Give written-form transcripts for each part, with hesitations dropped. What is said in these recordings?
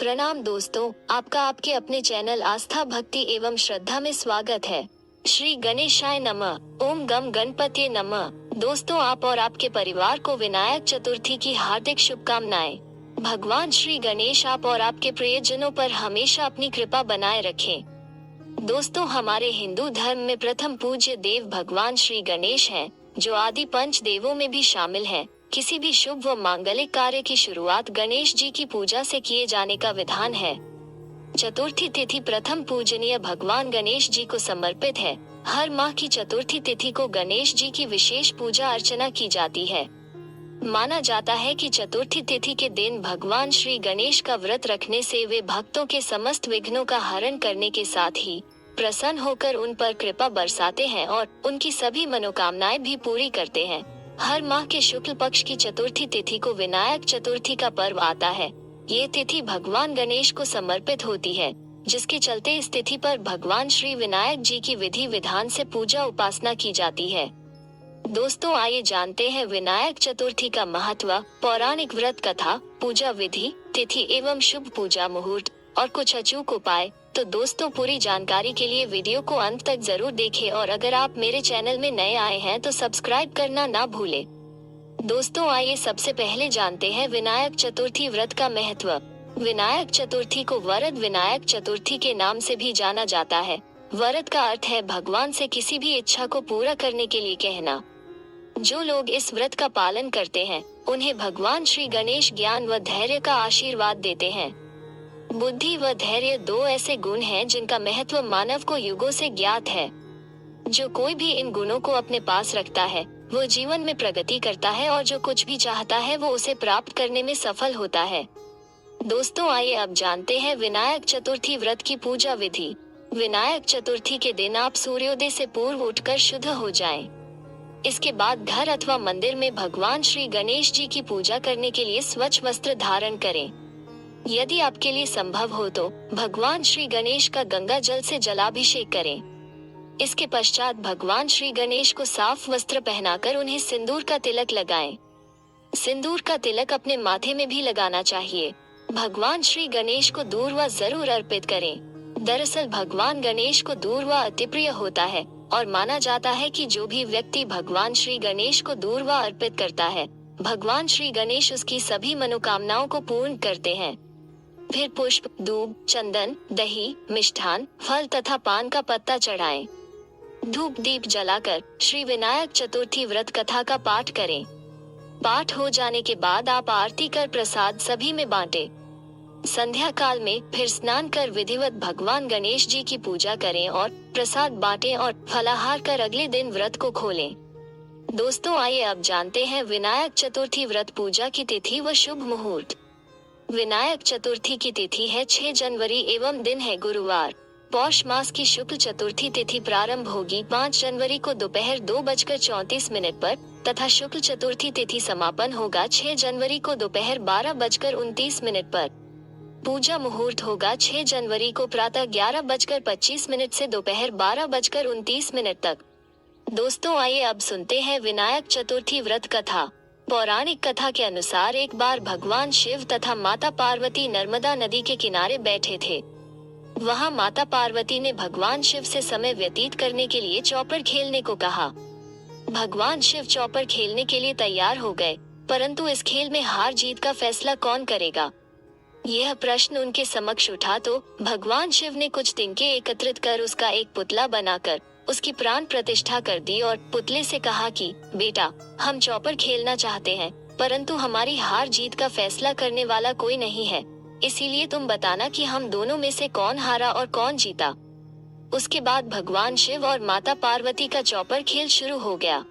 प्रणाम दोस्तों, आपका आपके अपने चैनल आस्था भक्ति एवं श्रद्धा में स्वागत है। श्री गणेशाय नमः। ओम गम गणपति नमः। दोस्तों, आप और आपके परिवार को विनायक चतुर्थी की हार्दिक शुभकामनाएं। भगवान श्री गणेश आप और आपके प्रियजनों पर हमेशा अपनी कृपा बनाए रखें। दोस्तों, हमारे हिंदू धर्म में प्रथम पूज्य देव भगवान श्री गणेश हैं, जो आदि पंच देवों में भी शामिल हैं। किसी भी शुभ व मांगलिक कार्य की शुरुआत गणेश जी की पूजा से किए जाने का विधान है। चतुर्थी तिथि प्रथम पूजनीय भगवान गणेश जी को समर्पित है। हर माह की चतुर्थी तिथि को गणेश जी की विशेष पूजा अर्चना की जाती है। माना जाता है कि चतुर्थी तिथि के दिन भगवान श्री गणेश का व्रत रखने से वे भक्तों के समस्त विघ्नों का हरण करने के साथ ही प्रसन्न होकर उन पर कृपा बरसाते हैं और उनकी सभी मनोकामनाएं भी पूरी करते हैं। हर माह के शुक्ल पक्ष की चतुर्थी तिथि को विनायक चतुर्थी का पर्व आता है। ये तिथि भगवान गणेश को समर्पित होती है, जिसके चलते इस तिथि पर भगवान श्री विनायक जी की विधि विधान से पूजा उपासना की जाती है। दोस्तों, आइए जानते हैं विनायक चतुर्थी का महत्व, पौराणिक व्रत कथा, पूजा विधि, तिथि एवं शुभ पूजा मुहूर्त और कुछ अचूक उपाय। तो दोस्तों, पूरी जानकारी के लिए वीडियो को अंत तक जरूर देखें और अगर आप मेरे चैनल में नए आए हैं तो सब्सक्राइब करना ना भूलें। दोस्तों, आइए सबसे पहले जानते हैं विनायक चतुर्थी व्रत का महत्व। विनायक चतुर्थी को वरद विनायक चतुर्थी के नाम से भी जाना जाता है। वरद का अर्थ है भगवान से किसी भी इच्छा को पूरा करने के लिए कहना। जो लोग इस व्रत का पालन करते हैं, उन्हें भगवान श्री गणेश ज्ञान व धैर्य का आशीर्वाद देते हैं। बुद्धि व धैर्य दो ऐसे गुण हैं जिनका महत्व मानव को युगों से ज्ञात है। जो कोई भी इन गुणों को अपने पास रखता है, वो जीवन में प्रगति करता है और जो कुछ भी चाहता है वो उसे प्राप्त करने में सफल होता है। दोस्तों, आइए अब जानते हैं विनायक चतुर्थी व्रत की पूजा विधि। विनायक चतुर्थी के दिन आप सूर्योदय से पूर्व उठकर शुद्ध हो जाएं। इसके बाद घर अथवा मंदिर में भगवान श्री गणेश जी की पूजा करने के लिए स्वच्छ वस्त्र धारण करें। यदि आपके लिए संभव हो तो भगवान श्री गणेश का गंगा जल से जलाभिषेक करें। इसके पश्चात भगवान श्री गणेश को साफ वस्त्र पहनाकर उन्हें सिंदूर का तिलक लगाएं। सिंदूर का तिलक अपने माथे में भी लगाना चाहिए। भगवान श्री गणेश को दूर्वा जरूर अर्पित करें। दरअसल भगवान गणेश को दूर्वा अति प्रिय होता है और माना जाता है कि जो भी व्यक्ति भगवान श्री गणेश को दूर्वा अर्पित करता है, भगवान श्री गणेश उसकी सभी मनोकामनाओं को पूर्ण करते हैं। फिर पुष्प, दूब, चंदन, दही, मिष्ठान, फल तथा पान का पत्ता चढ़ाएं। धूप दीप जलाकर श्री विनायक चतुर्थी व्रत कथा का पाठ करें। पाठ हो जाने के बाद आप आरती कर प्रसाद सभी में बांटें। संध्या काल में फिर स्नान कर विधिवत भगवान गणेश जी की पूजा करें और प्रसाद बांटें और फलाहार कर अगले दिन व्रत को खोलें। दोस्तों, आइए अब जानते हैं विनायक चतुर्थी व्रत पूजा की तिथि व शुभ मुहूर्त। विनायक चतुर्थी की तिथि है 6 जनवरी एवं दिन है गुरुवार। पौष मास की शुक्ल चतुर्थी तिथि प्रारंभ होगी 5 जनवरी को दोपहर 2:34 पर तथा शुक्ल चतुर्थी तिथि समापन होगा 6 जनवरी को दोपहर 12:29 पर। पूजा मुहूर्त होगा 6 जनवरी को प्रातः 11:25 से दोपहर 12:29 तक। दोस्तों, आइए अब सुनते हैं विनायक चतुर्थी व्रत कथा। पौराणिक कथा के अनुसार एक बार भगवान शिव तथा माता पार्वती नर्मदा नदी के किनारे बैठे थे। वहां माता पार्वती ने भगवान शिव से समय व्यतीत करने के लिए चौपड़ खेलने को कहा। भगवान शिव चौपड़ खेलने के लिए तैयार हो गए, परंतु इस खेल में हार जीत का फैसला कौन करेगा, यह प्रश्न उनके समक्ष उठा तो भगवान शिव ने कुछ तिनके एकत्रित कर उसका एक पुतला बनाकर उसकी प्राण प्रतिष्ठा कर दी और पुतले से कहा कि बेटा, हम चौपड़ खेलना चाहते हैं, परंतु हमारी हार जीत का फैसला करने वाला कोई नहीं है, इसीलिए तुम बताना कि हम दोनों में से कौन हारा और कौन जीता। उसके बाद भगवान शिव और माता पार्वती का चौपड़ खेल शुरू हो गया।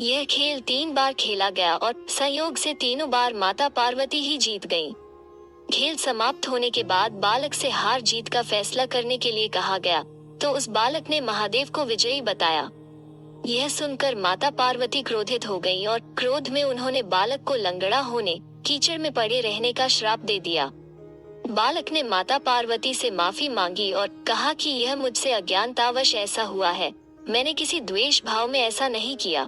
यह खेल 3 बार खेला गया और संयोग से तीनों बार माता पार्वती ही जीत गयीं। खेल समाप्त होने के बाद बालक से हार जीत का फैसला करने के लिए कहा गया, तो उस बालक ने महादेव को विजयी बताया। यह सुनकर माता पार्वती क्रोधित हो गईं और क्रोध में उन्होंने बालक को लंगड़ा होने, कीचड़ में पड़े रहने का श्राप दे दिया। बालक ने माता पार्वती से माफी मांगी और कहा कि यह मुझसे अज्ञानतावश ऐसा हुआ है, मैंने किसी द्वेष भाव में ऐसा नहीं किया।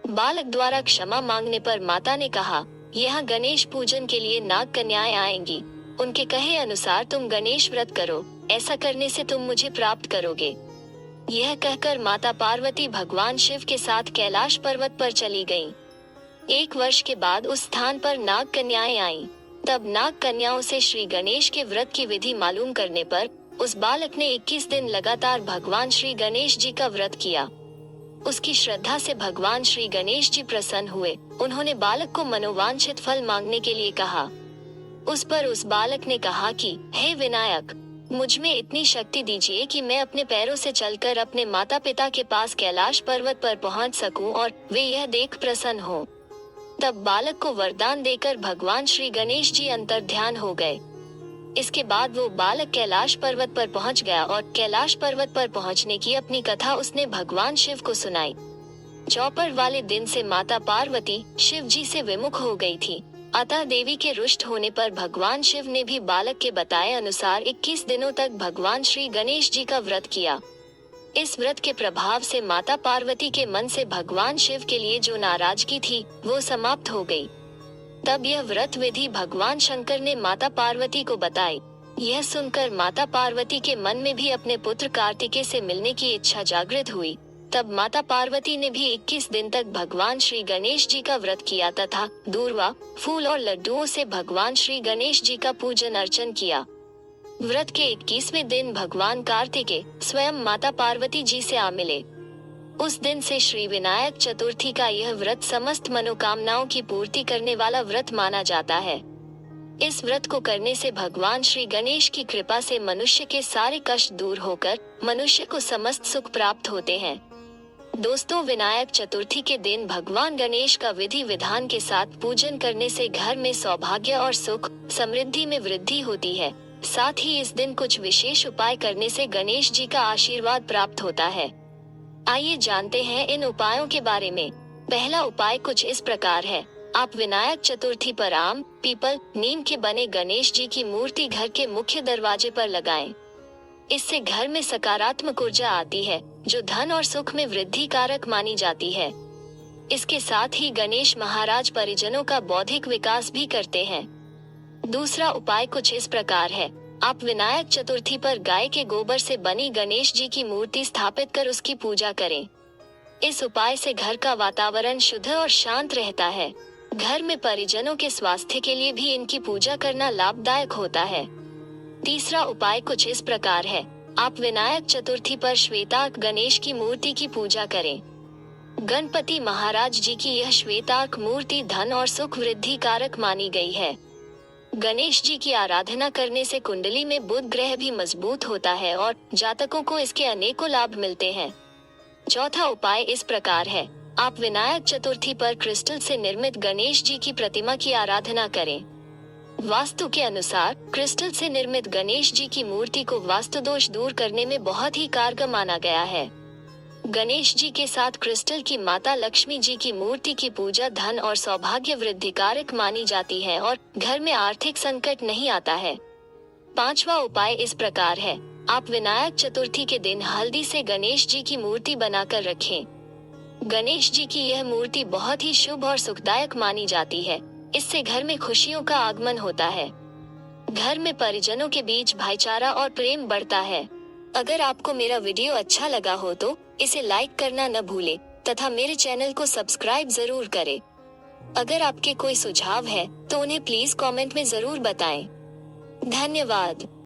बालक द्वारा क्षमा मांगने पर माता ने कहा, यहाँ गणेश पूजन के लिए नाग कन्याएं आएंगी उनके कहे अनुसार तुम गणेश व्रत करो, ऐसा करने से तुम मुझे प्राप्त करोगे। यह कहकर माता पार्वती भगवान शिव के साथ कैलाश पर्वत पर चली गईं। 1 वर्ष के बाद उस स्थान पर नाग कन्याएं आईं। तब नाग कन्याओं से श्री गणेश के व्रत की विधि मालूम करने पर उस बालक ने 21 दिन लगातार भगवान श्री गणेश जी का व्रत किया। उसकी श्रद्धा से भगवान श्री गणेश जी प्रसन्न हुए। उन्होंने बालक को मनोवांछित फल मांगने के लिए कहा। उस पर उस बालक ने कहा कि हे विनायक, मुझ में इतनी शक्ति दीजिए कि मैं अपने पैरों से चलकर अपने माता पिता के पास कैलाश पर्वत पर पहुंच सकूं और वे यह देख प्रसन्न हो। तब बालक को वरदान देकर भगवान श्री गणेश जी अंतर्ध्यान हो गए। इसके बाद वो बालक कैलाश पर्वत पर पहुंच गया और कैलाश पर्वत पर पहुंचने की अपनी कथा उसने भगवान शिव को सुनाई। चौपर वाले दिन से माता पार्वती शिव जी से विमुख हो गई थी। अतः देवी के रुष्ट होने पर भगवान शिव ने भी बालक के बताए अनुसार 21 दिनों तक भगवान श्री गणेश जी का व्रत किया। इस व्रत के प्रभाव से माता पार्वती के मन से भगवान शिव के लिए जो नाराजगी थी वो समाप्त हो गई। तब यह व्रत विधि भगवान शंकर ने माता पार्वती को बताई। यह सुनकर माता पार्वती के मन में भी अपने पुत्र कार्तिकेय से मिलने की इच्छा जागृत हुई। तब माता पार्वती ने भी 21 दिन तक भगवान श्री गणेश जी का व्रत किया तथा दूर्वा, फूल और लड्डुओं से भगवान श्री गणेश जी का पूजन अर्चन किया। व्रत के 21वें दिन भगवान कार्तिकेय स्वयं माता पार्वती जी से आ मिले। उस दिन से श्री विनायक चतुर्थी का यह व्रत समस्त मनोकामनाओं की पूर्ति करने वाला व्रत माना जाता है। इस व्रत को करने से भगवान श्री गणेश की कृपा से मनुष्य के सारे कष्ट दूर होकर मनुष्य को समस्त सुख प्राप्त होते हैं। दोस्तों, विनायक चतुर्थी के दिन भगवान गणेश का विधि विधान के साथ पूजन करने से घर में सौभाग्य और सुख समृद्धि में वृद्धि होती है। साथ ही इस दिन कुछ विशेष उपाय करने से गणेश जी का आशीर्वाद प्राप्त होता है। आइए जानते हैं इन उपायों के बारे में। पहला उपाय कुछ इस प्रकार है। आप विनायक चतुर्थी पर आम, पीपल, नीम के बने गणेश जी की मूर्ति घर के मुख्य दरवाजे पर लगाएं। इससे घर में सकारात्मक ऊर्जा आती है जो धन और सुख में वृद्धि कारक मानी जाती है। इसके साथ ही गणेश महाराज परिजनों का बौद्धिक विकास भी करते हैं। दूसरा उपाय कुछ इस प्रकार है। आप विनायक चतुर्थी पर गाय के गोबर से बनी गणेश जी की मूर्ति स्थापित कर उसकी पूजा करें। इस उपाय से घर का वातावरण शुद्ध और शांत रहता है। घर में परिजनों के स्वास्थ्य के लिए भी इनकी पूजा करना लाभदायक होता है। तीसरा उपाय कुछ इस प्रकार है। आप विनायक चतुर्थी पर श्वेतार्क गणेश की मूर्ति की पूजा करें। गणपति महाराज जी की यह श्वेतार्क मूर्ति धन और सुख वृद्धि कारक मानी गई है। गणेश जी की आराधना करने से कुंडली में बुध ग्रह भी मजबूत होता है और जातकों को इसके अनेकों लाभ मिलते हैं। चौथा उपाय इस प्रकार है। आप विनायक चतुर्थी पर क्रिस्टल से निर्मित गणेश जी की प्रतिमा की आराधना करें। वास्तु के अनुसार क्रिस्टल से निर्मित गणेश जी की मूर्ति को वास्तु दोष दूर करने में बहुत ही कारगर माना गया है। गणेश जी के साथ क्रिस्टल की माता लक्ष्मी जी की मूर्ति की पूजा धन और सौभाग्य वृद्धि कारक मानी जाती है और घर में आर्थिक संकट नहीं आता है। पांचवा उपाय इस प्रकार है। आप विनायक चतुर्थी के दिन हल्दी से गणेश जी की मूर्ति बनाकर रखें। गणेश जी की यह मूर्ति बहुत ही शुभ और सुखदायक मानी जाती है। इससे घर में खुशियों का आगमन होता है। घर में परिजनों के बीच भाईचारा और प्रेम बढ़ता है। अगर आपको मेरा वीडियो अच्छा लगा हो तो इसे लाइक करना न भूले तथा मेरे चैनल को सब्सक्राइब जरूर करें। अगर आपके कोई सुझाव है तो उन्हें प्लीज कमेंट में जरूर बताएं। धन्यवाद।